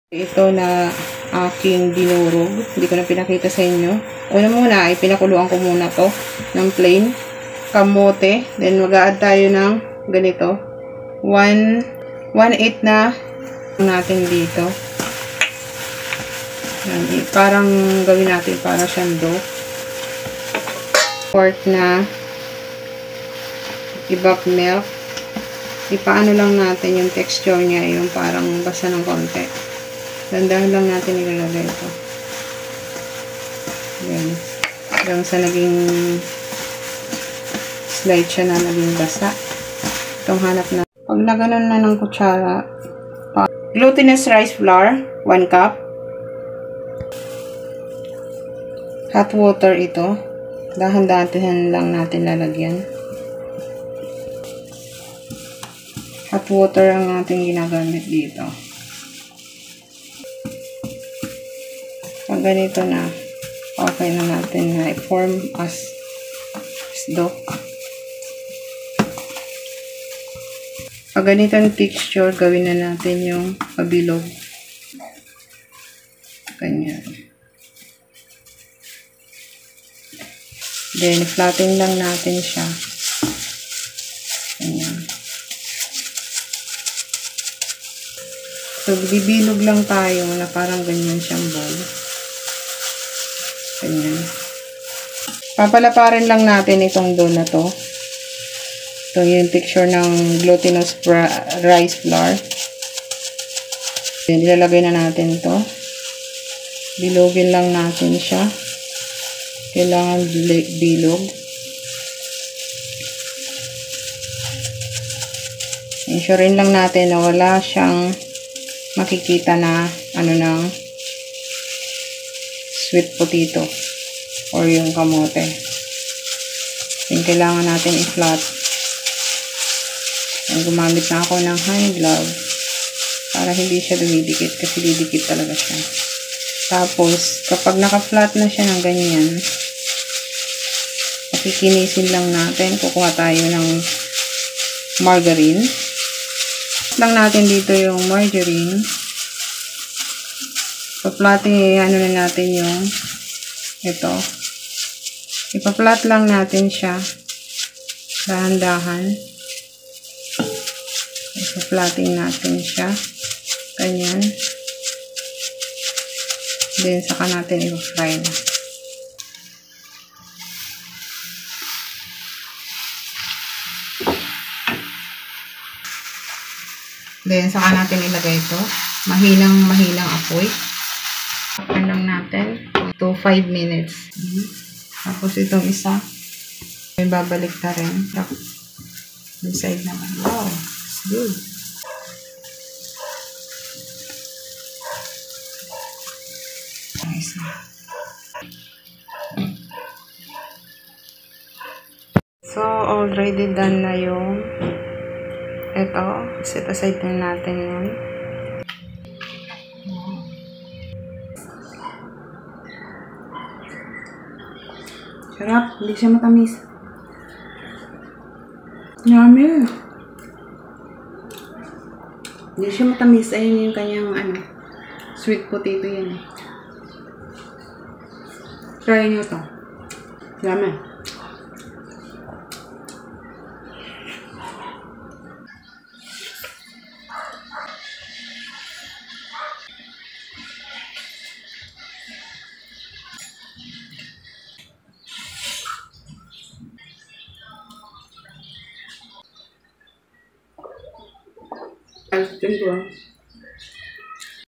Ito na aking dinurog. Hindi ko na pinakita sa inyo. Una muna ay pinakuluan ko muna to ng plain kamote. Then mag-a-add tayo ng ganito. 1/8 na natin dito. Yan, parang gawin natin para siyang dough. 1/4 na ibak milk. Ipaano lang natin yung texture niya, yung parang basa ng konti. Dandahan lang natin ilalagay ito. Yan. Hanggang sa naging slide siya na naging basa. Itong hanap na. Pag naganon na ng kutsara, glutinous rice flour, 1 cup. Hot water ito. Dahan-dahan lang natin lalagyan. Hot water ang ating ginagamit dito. Pag ganito na, okay na natin na i-form as dough. Pag ganito ang texture, gawin na natin yung pabilog. Ganyan. Then, flatten lang natin siya. Ganyan. So, bibilog lang tayo na parang ganyan siyang ball. Ganyan. Papalaparin lang natin itong dough na to. Ito yung texture ng glutinous rice flour. Then, ilalagay na natin to. Bilogin lang natin siya. Kailangan bilog. Ensurein lang natin na wala siyang makikita na ano ng sweet potato or yung kamote. Then, kailangan natin i-flat. Gumamit na ako ng hand glove para hindi siya dumidikit kasi didikit talaga siya. Tapos, kapag naka-flat na siya ng ganyan, pakikinisin lang natin. Kukuha tayo ng margarine. Lang natin dito yung margarine. Pa-flatin, ano na natin yung ito. Ipa-flat lang natin siya. Dahan-dahan. Ipa-flatin natin siya. Ganyan. Then, saka natin ipa-fry na. Then, saka natin ilagay ito. Mahinang apoy. Takpan lang natin to 5 minutes. Tapos itong isa, may babalik na rin. Yung side naman. Wow, it's good. Nice na. So, already done na yung ito. Set aside na natin yun. Sarap. Hindi siya matamis. Yummy. Hindi siya matamis. Ayun yung kanyang sweet potato yan. Try nyo ito. Yummy. Tingko.